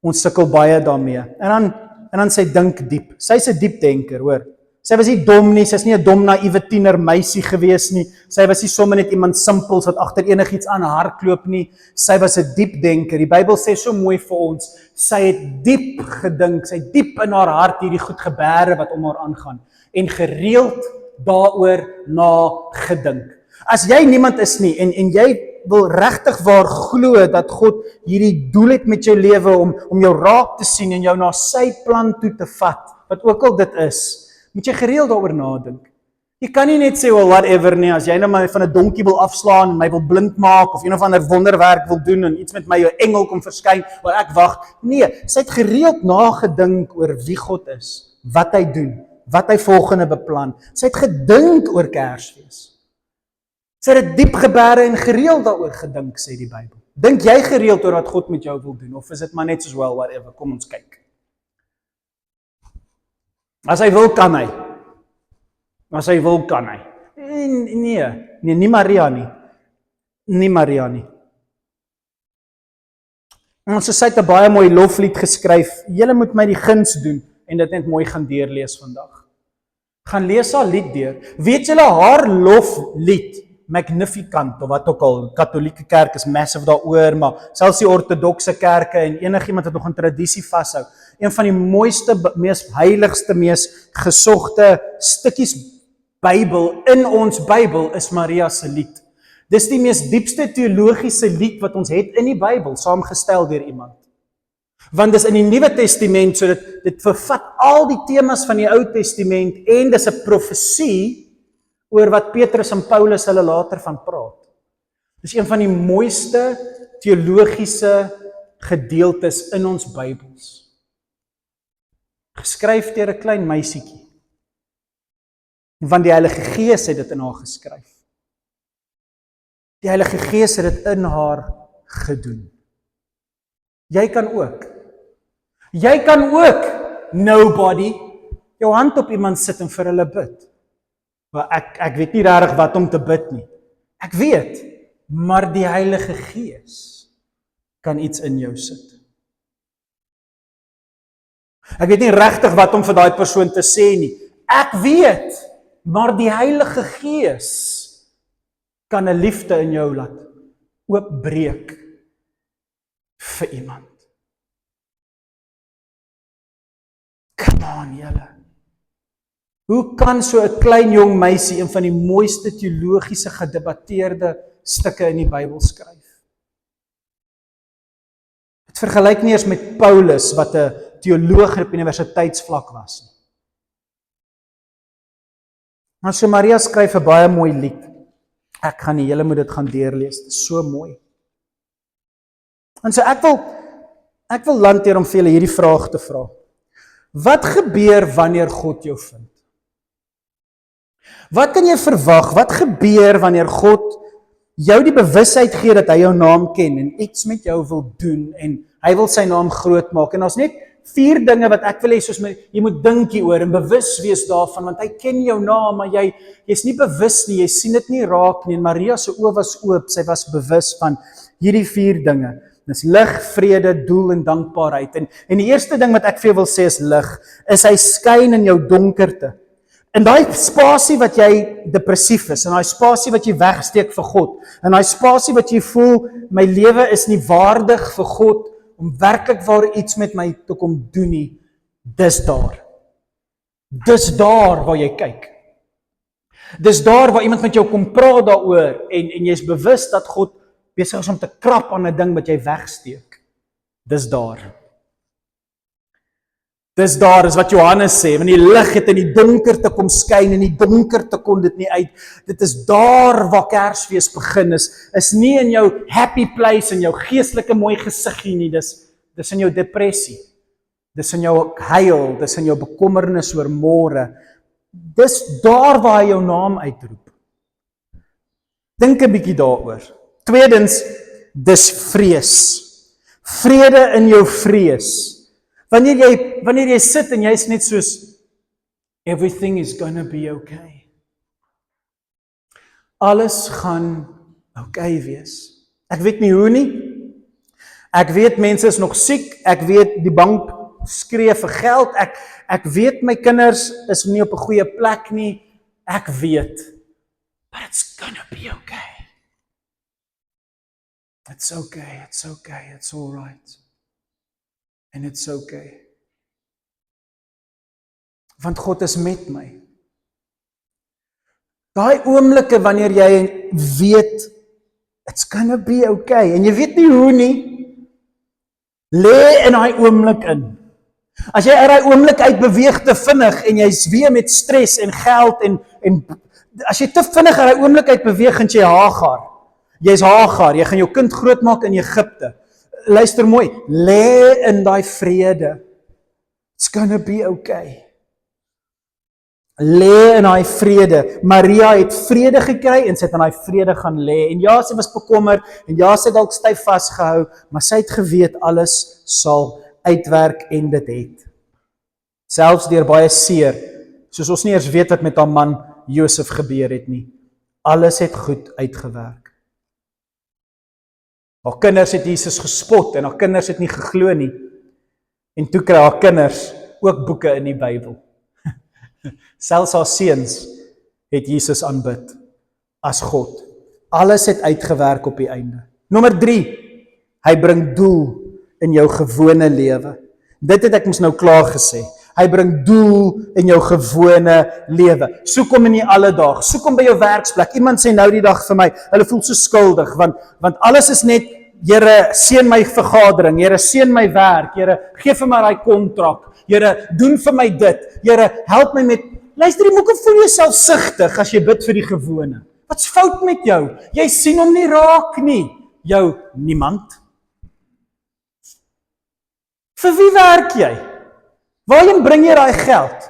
Ons sukkel baie daarmee. En dan sy dink diep. Sy's 'n diep denker, hoor. Sy was nie dom nie, sy's nie 'n dom naïewe tiener meisie gewees nie. Sy was nie sommer net iemand simpels wat agter enigiets aan hardloop nie. Sy was 'n diep denker. Die Bybel sê so mooi vir ons, sy het diep gedink, sy het diep in haar hart hierdie goed gebeure wat om haar aangaan en gereeld daaroor na gedink. As jy niemand is nie en jy wil regtig waar glo dat God hierdie doel het met jou lewe om jou raak te sien en jou na sy plan toe te vat, wat ook al dit is, moet jy gereeld daaroor nadink. Jy kan nie net sê, well, whatever nie, as jy nou my van 'n donkie wil afslaan en my wil blind maak of een of ander wonderwerk wil doen en iets met my 'n engel kom verskyn, waar ek wag. Nee, sy het gereeld nagedink oor wie God is, wat hy doen, wat hy volgende beplan. Sy het gedink oor Kersfees. Sy het 'n diep gebeure en gereeld daaroor gedink, sê die Bybel. Dink jy gereeld oor wat God met jou wil doen, of is dit maar net soos well, whatever, kom ons kyk. As hy wil, kan hy. As hy wil, kan hy. Nee, nie Maria nie. Nie Maria nie. En sy het 'n baie mooi loflied geskryf. Julle moet my die guns doen en dit net mooi gaan deurlees vandag. Gaan lees haar lied deur. Weet julle haar loflied, Magnificant of wat ook al, Katolieke kerk is massive daaroor, maar selfs die ortodokse kerke en enigiemand wat nog 'n tradisie vashou. Een van die mooiste, mees heiligste, mees gesogte stukkies Bybel in ons Bybel is Maria se lied. Dis die mees diepste teologiese lied wat ons het in die Bybel, saamgestel deur iemand. Want dis in die Nuwe Testament, so dit vervat al die temas van die Ou Testament en dis 'n profesie oor wat Petrus en Paulus hulle later van praat. Dis een van die mooiste teologiese gedeeltes in ons Bybels. Geskryf deur 'n klein meisietjie. Want die Heilige Gees het dit in haar geskryf. Die Heilige Gees het dit in haar gedoen. Jy kan ook. Jy kan ook, nobody, jou hand op iemand sit en vir hulle bid. Maar ek weet nie regtig wat om te bid nie. Ek weet, maar die Heilige Gees kan iets in jou sit. Ek weet nie regtig wat om vir daai persoon te sê nie. Ek weet, maar die Heilige Gees kan 'n liefde in jou laat oopbreek vir iemand. Come on, julle. Hoe kan so 'n klein jong meisie een van die mooiste teologiese gedebatteerde stukke in die Bybel skryf? Dit vergelyk nie eers met Paulus wat 'n teoloog op universiteitsvlak was nie. Maar so Maria skryf 'n baie mooi lied. Ek gaan nie, julle moet dit gaan deurlees. Dit is so mooi. En so ek wil lanteer om vir julle hierdie vraag te vra. Wat gebeur wanneer God jou vind? Wat kan jy verwag? Wat gebeur wanneer God jou die bewusheid gee dat hy jou naam ken en iets met jou wil doen en hy wil sy naam groot maak? En daar's net 4 dinge wat ek wil hê soos jy moet dink hieroor en bewus wees daarvan, want hy ken jou naam, maar jy's nie bewus nie, jy sien dit nie raak nie. En Maria se oë was oop, sy was bewus van hierdie 4 dinge. Dis lig, vrede, doel en dankbaarheid. En die eerste ding wat ek vir jou wil sê is lig, is hy skyn in jou donkerte. In daai spasie wat jy depressief is, in daai spasie wat jy wegsteek vir God, in daai spasie wat jy voel, my lewe is nie waardig vir God, om werklik waar iets met my te kom doen nie, dis daar. Dis daar waar jy kyk. Dis daar waar iemand met jou kom praat daaroor, en jy's bewus dat God besig is om te krap aan 'n ding wat jy wegsteek. Dis daar. Dis daar, is wat Johannes sê, want die lig het in die donkerte kom skyn, en die donkerte kon dit nie uit. Dit is daar waar Kersfees begin is nie in jou happy place, in jou geestelike mooi gesiggie nie, dis in jou depressie, dis in jou huil, dis in jou bekommernis oor môre, dis daar waar hy jou naam uitroep. Dink 'n bietjie daaroor. Tweedens, dis vrees. Vrede in jou vrees. Wanneer jy sit en jy's net soos, everything is gonna be okay. Alles gaan okay wees. Ek weet nie hoe nie. Ek weet mense is nog siek. Ek weet die bank skree vir geld. Ek weet my kinders is nie op 'n goeie plek nie. Ek weet. But it's gonna be okay. It's okay, it's okay, it's all right. And it's okay. Want God is met my. Daai oomblikke wanneer jy weet, it's gonna be okay, en jy weet nie hoe nie, lê in daai oomblik in. As jy uit daai oomblik uit beweeg te vinnig, en jy's weer met stres en geld, en as jy te vinnig uit daai oomblik uit beweeg, en jy Hagar. Jy's Hagar, jy gaan jou kind grootmaak in Egipte. Luister mooi, lê in daai vrede. It's gonna be okay. Lê in daai vrede. Maria het vrede gekry en sy het in daai vrede gaan lê. En ja, sy was bekommer en ja, sy het dalk styf vasgehou, maar sy het geweet alles sal uitwerk en dit het. Selfs deur baie seer, soos ons nie eers weet wat met haar man Josef gebeur het nie. Alles het goed uitgewerk. Haar kinders het Jesus gespot en haar kinders het nie geglo nie. En toe kry haar kinders ook boeke in die Bybel. Selfs haar seuns het Jesus aanbid as God. Alles het uitgewerk op die einde. Nommer 3, hy bring doel in jou gewone lewe. Dit het ek mos nou klaar gesê. Hy bring doel in jou gewone lewe. Soek hom in die alledaag, soek hom by jou werksplek. Iemand sê nou die dag vir my, hulle voel so skuldig, want alles is net, Here, seën my vergadering, Here, seën my werk, Here, gee vir my daai kontrak, Here, doen vir my dit, Here, help my met, luister, jy moet voel jouself sigtig as jy bid vir die gewone. Wat's fout met jou? Jy sien hom nie raak nie. Jou, niemand. Vir wie werk jy? Waarheen bring jy daai geld?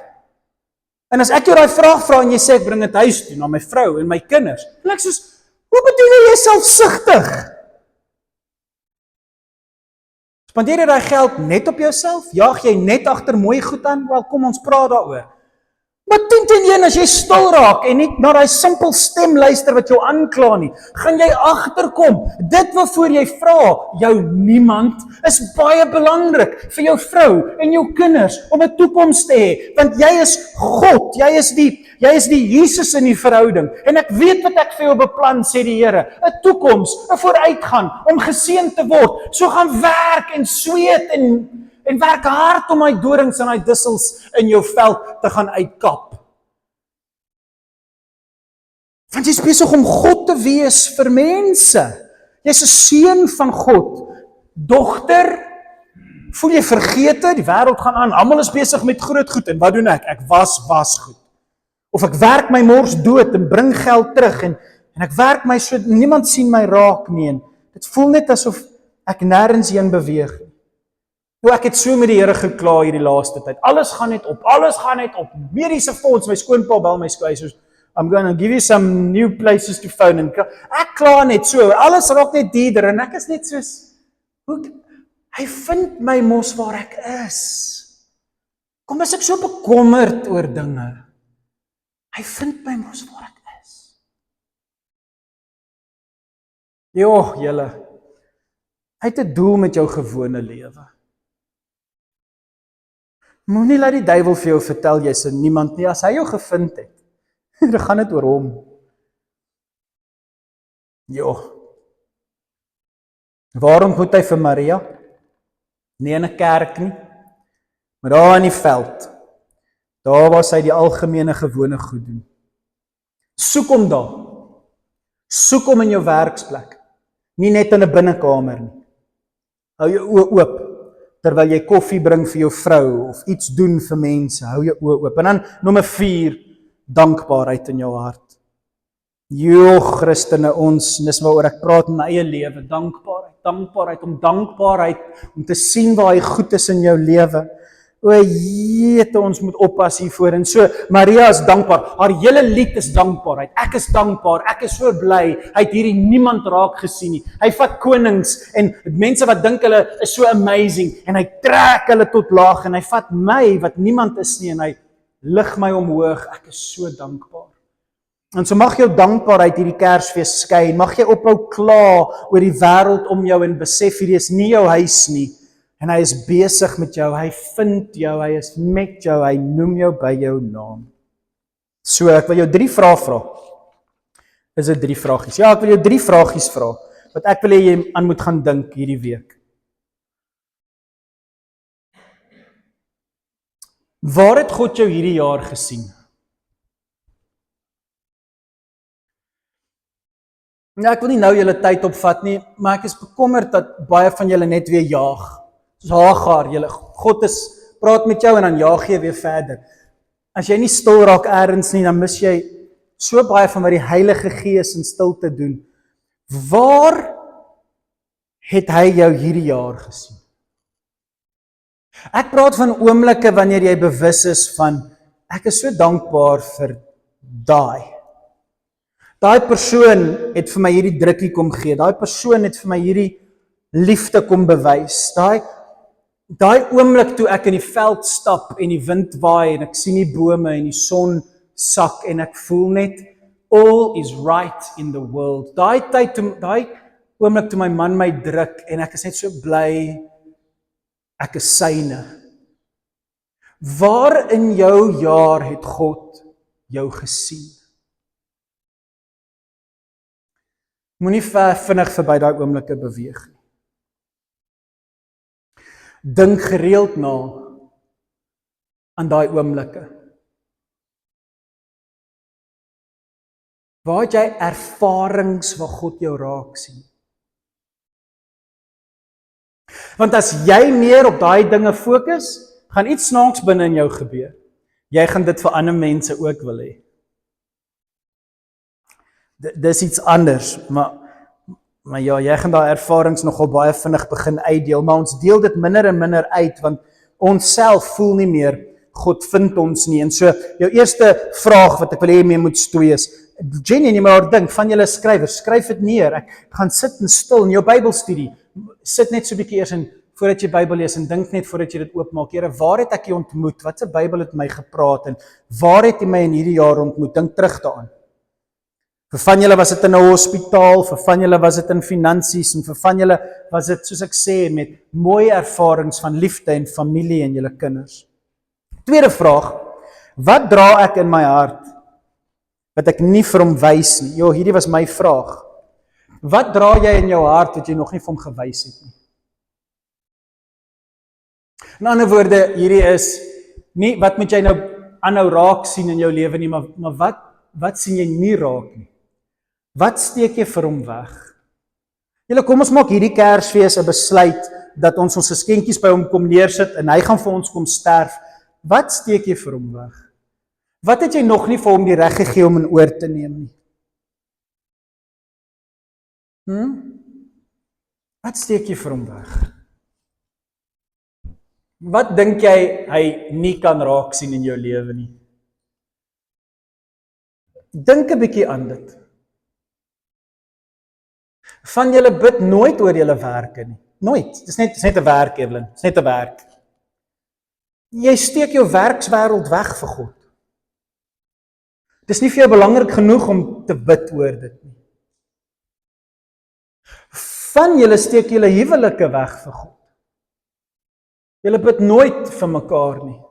En as ek jou daai vraag vra en jy sê ek bring dit huis toe na my vrou en my kinders, en ek soos, hoe bedoel jy selfsugtig? Spandeer jy daai geld net op jouself? Jaag jy net agter mooi goed aan? Wel, kom ons praat daaroor. Maar 10-1 as jy stil raak en nie na daai simpel stem luister wat jou aankla nie, gaan jy agterkom. Dit waarvoor jy vra, jou niemand, is baie belangrik vir jou vrou en jou kinders om 'n toekoms te hê, want jy is God, jy is die Jesus in die verhouding. En ek weet wat ek vir jou beplan, sê die Here, 'n toekoms, 'n vooruitgang, om geseën te word. So gaan werk en sweet en werk hard om daai dorings en daai dussels in jou veld te gaan uitkap. Want jy is besig om God te wees vir mense. Jy's 'n seun van God. Dogter, voel jy vergete? Die wêreld gaan aan. Almal is besig met groot goed. En wat doen ek? Ek was goed. Of ek werk my mors dood en bring geld terug en ek werk my so niemand sien my raak nie. En dit voel net asof ek nêrens heen beweeg. Nou, ek het so met die Here gekla hierdie laaste tyd. Alles gaan net op. Mediese fonds, my skoonpa bel my skoon, hy sê, I'm going to give you some new places to phone. En ek kla net so, alles raak net duurder, en ek is net soos, Hy vind my mos waar ek is. Kom as ek so bekommerd oor dinge. Hy vind my mos waar ek is. Julle. Hy het 'n doel met jou gewone lewe. Moenie laat die duiwel vir jou vertel jy's niemand nie. As hy jou gevind het, dan gaan dit oor hom. Waar ontmoet hy vir Maria? Nie in 'n kerk nie, maar daar in die veld. Daar waar sy die algemene gewone goed doen. Soek hom daar. Soek hom in jou werksplek. Nie net in 'n binnekamer nie. Hou jou oë oop terwyl jy koffie bring vir jou vrou of iets doen vir mense. Hou jou oë oop. En dan nommer 4, dankbaarheid in jou hart. Christene, dis waaroor ek praat in my eie lewe. Dankbaarheid, om te sien waar hy goed is in jou lewe. Ons moet oppas hiervoor. En so, Maria is dankbaar. Haar hele lied is dankbaarheid. Ek is dankbaar, ek is so bly. Hy het hierdie niemand raak gesien nie. Hy vat konings en mense wat dink hulle is so amazing en hy trek hulle tot laag en hy vat my wat niemand is nie en hy lig my omhoog. Ek is so dankbaar. En so mag jou dankbaarheid hierdie Kersfees skyn. Mag jy ophou kla oor die wêreld om jou en besef hierdie is nie jou huis nie. En hy is besig met jou, hy vind jou, hy is met jou, hy noem jou by jou naam. So, ek wil jou 3 vrae vra. Is dit 3 vragies? Ja, ek wil jou 3 vragies vra, wat ek wil hê jy aan moet gaan dink hierdie week. Waar het God jou hierdie jaar gesien? Ja, ek wil nie nou julle tyd opvat nie, maar ek is bekommerd dat baie van julle net weer jaag. Soos Hagar, God praat met jou en dan jaag jy weer verder. As jy nie stil raak ergens nie, dan mis jy so baie van wat die Heilige Gees in stilte doen. Waar het hy jou hierdie jaar gesien? Ek praat van oomblikke wanneer jy bewus is van, ek is so dankbaar vir daai persoon het vir my hierdie drukkie kom gee, daai persoon het vir my hierdie liefde kom bewys, daai oomblik toe ek in die veld stap en die wind waai en ek sien die bome en die son sak en ek voel net all is right in the world. Daai oomblik toe my man my druk en ek is net so bly ek is syne. Waar in jou jaar het God jou gesien? Moenie vinnig verby daai oomblikke beweeg nie. Dink gereeld na aan daai oomblikke. Waar het jy ervarings waar God jou raak sien? Want as jy meer op daai dinge fokus, gaan iets snaaks binne in jou gebeur. Jy gaan dit vir ander mense ook wil hê. Dis iets anders, maar ja, jy gaan daai ervarings nogal baie vinnig begin uitdeel, maar ons deel dit minder en minder uit, want ons self voel nie meer, God vind ons nie. En so, jou eerste vraag wat ek wil hê mee moet stoei is, Jenny, nie maar dink, van julle skrywers, skryf dit neer, ek gaan sit en stil in jou Bybelstudie, sit net so 'n bietjie eers en voordat jy Bybel lees en dink net voordat jy dit oopmaak, Here, waar het ek U ontmoet? Wat 'n Bybel het my gepraat en waar het U my in hierdie jaar ontmoet? Dink terug daaraan. Vir van julle was dit in 'n hospitaal, vir van julle was dit in finansies en vir van julle was dit, soos ek sê, met mooi ervarings van liefde en familie en julle kinders. Tweede vraag, wat dra ek in my hart wat ek nie vir hom wys nie? Hierdie was my vraag. Wat dra jy in jou hart wat jy nog nie vir hom gewys het nie? In ander woorde, hierdie is nie wat moet jy nou aanhou raak sien in jou lewe nie, maar wat sien jy nie raak nie? Wat steek jy vir hom weg? Julle, kom ons maak hierdie Kersfees 'n besluit dat ons geskenkies by hom kom neersit en hy gaan vir ons kom sterf. Wat steek jy vir hom weg? Wat het jy nog nie vir hom die reg gegee om in oor te neem nie? Wat steek jy vir hom weg? Wat dink jy hy nie kan raak sien in jou lewe nie? Dink 'n bietjie aan dit. Van julle bid nooit oor julle werke nie. Nooit. Dis net 'n werk, Evelyn. Dis net 'n werk. Jy steek jou werkswêreld weg vir God. Dis nie vir jou belangrik genoeg om te bid oor dit nie. Van julle steek julle huwelike weg vir God. Julle bid nooit vir mekaar nie.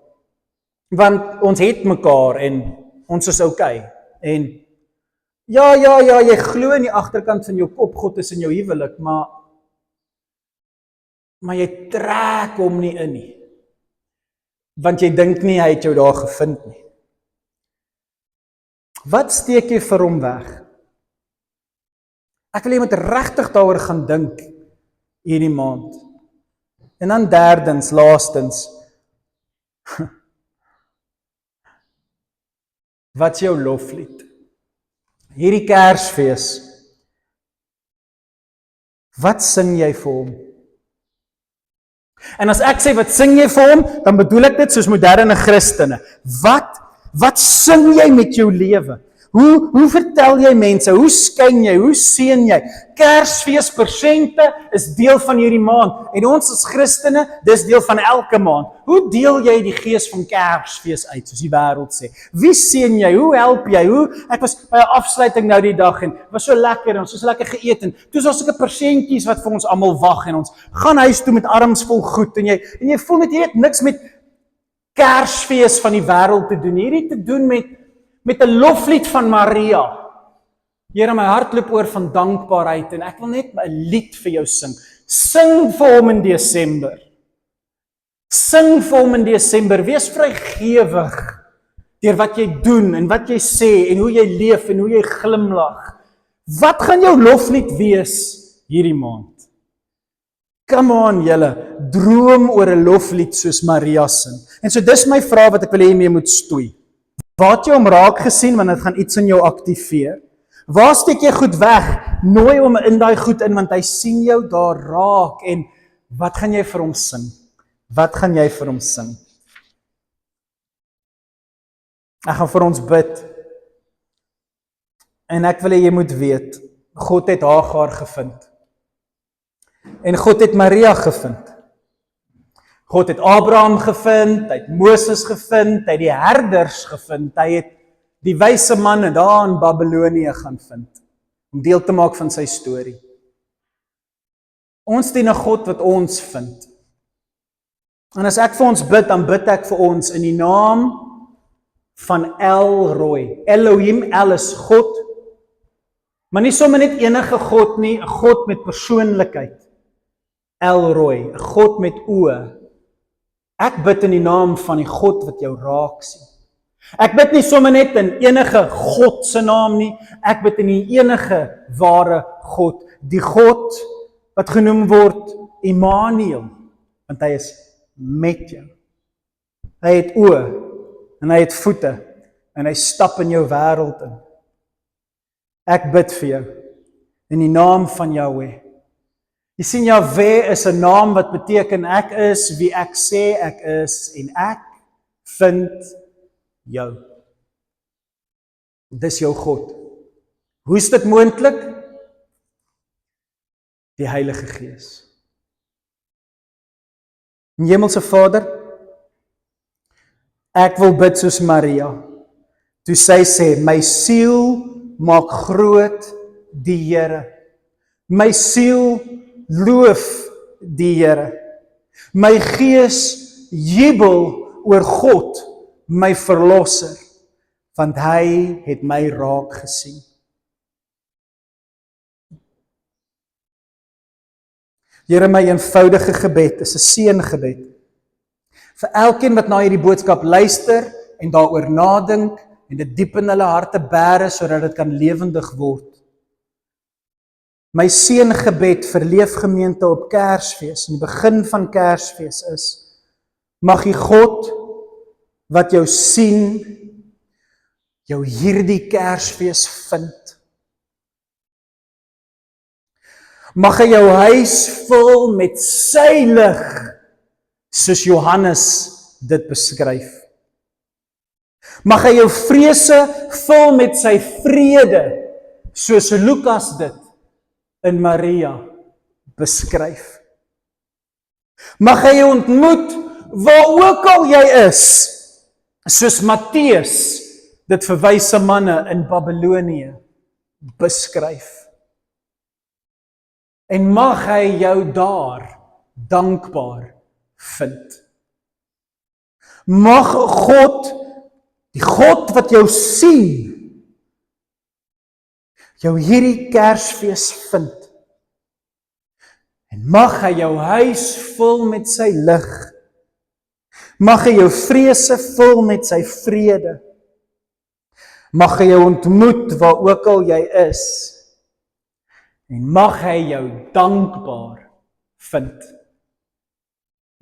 Want ons het mekaar en ons is okay. En ja, jy glo in die agterkant van jou kop God is in jou huwelik, maar jy trek hom nie in nie. Want jy dink nie hy het jou daar gevind nie. Wat steek jy vir hom weg? Ek wil jy moet regtig daaroor gaan dink hierdie maand. En dan derdens, laastens, wat is jou loflied? Hierdie Kersfees, wat sing jy vir hom? En as ek sê, wat sing jy vir hom, dan bedoel ek dit soos moderne Christene. Wat sing jy met jou lewe? Hoe vertel jy mense? Hoe skyn jy? Hoe seën jy? Kersfees persente is deel van hierdie maand. En ons as Christene, dis deel van elke maand. Hoe deel jy die gees van Kersfees uit, soos die wêreld sê? Wie seën jy? Hoe help jy? Ek was by 'n afsluiting nou die dag en was so lekker en ons het so lekker geëet en toe is daar sulke persentjies wat vir ons almal wag en ons gaan huis toe met arms vol goed en jy voel net jy het niks met Kersfees van die wêreld te doen. Hierdie te doen met 'n loflied van Maria. Here, my hart loop oor van dankbaarheid en ek wil net 'n lied vir jou sing. Sing vir hom in Desember. Sing vir hom in Desember. Wees vrygewig deur wat jy doen en wat jy sê en hoe jy leef en hoe jy glimlag. Wat gaan jou loflied wees hierdie maand? Come on julle, droom oor 'n loflied soos Maria sing. En so dis my vraag wat ek wil hê jy mee moet stoei. Waar het jy hom raak gesien, want dit gaan iets in jou aktiveer? Waar steek jy goed weg? Nooi hom in daai goed in, want hy sien jou daar raak. En wat gaan jy vir hom sing? Wat gaan jy vir hom sing? Ek gaan vir ons bid. En ek wil hê jy moet weet, God het Hagar gevind. En God het Maria gevind. God het Abraham gevind, hy het Moses gevind, hy het die herders gevind, hy het die wyse manne daar in Babylonië gaan vind, om deel te maak van sy storie. Ons dien 'n God wat ons vind. En as ek vir ons bid, dan bid ek vir ons in die naam van El Roi. Elohim, El is God, maar nie sommer net enige God nie, 'n God met persoonlikheid. El Roi, 'n God met oë. Ek bid in die naam van die God wat jou raak sien. Ek bid nie sommer net in enige God se naam nie, ek bid in die enige ware God, die God wat genoem word Immanuel, want hy is met jou. Hy het oë en hy het voete en hy stap in jou wêreld in. Ek bid vir jou in die naam van Jahweh. Jy sien, Jahweh is 'n naam wat beteken ek is wie ek sê ek is en ek vind jou. Dis jou God. Hoe is dit moontlik? Die Heilige Gees. Hemelse Vader, ek wil bid soos Maria, toe sy sê, my siel maak groot die Here. My siel loof die Here. My gees jubel oor God, my verlosser, want hy het my raak gesien. Here, my eenvoudige gebed is 'n seëngebed vir elkeen wat na hierdie boodskap luister en daaroor nadink en dit diep in hulle harte bære sodat dit kan lewendig word. My seëngebed vir Leefgemeente op Kersfees, in die begin van Kersfees is, mag die God wat jou sien, jou hierdie Kersfees vind. Mag hy jou huis vul met sy lig, soos Johannes dit beskryf. Mag hy jou vrese vul met sy vrede, soos Lukas dit in Maria beskryf. Mag hy jou ontmoet waar ook al jy is, soos Matteus dit vir wyse manne in Babelonië beskryf. En mag hy jou daar dankbaar vind. Mag God, die God wat jou sien, jou hierdie Kersfees vind. En mag hy jou huis vul met sy lig. Mag hy jou vrese vul met sy vrede. Mag hy jou ontmoet waar ook al jy is. En mag hy jou dankbaar vind.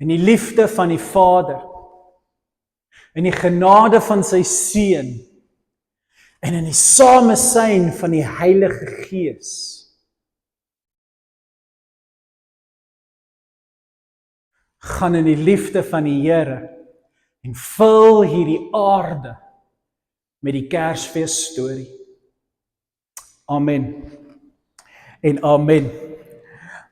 In die liefde van die Vader, in die genade van sy Seun, en in die samesyn van die Heilige Gees, gaan in die liefde van die Here en vul hierdie aarde met die Kersfees storie. Amen. En amen.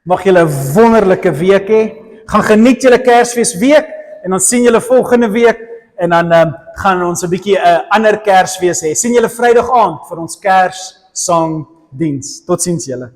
Mag julle 'n wonderlike week hê. Gaan geniet julle Kersfees week en dan sien julle volgende week en dan gaan ons 'n bietjie 'n ander Kersfees hê. Sien julle Vrydag aand vir ons Kerssangdiens. Totsiens julle.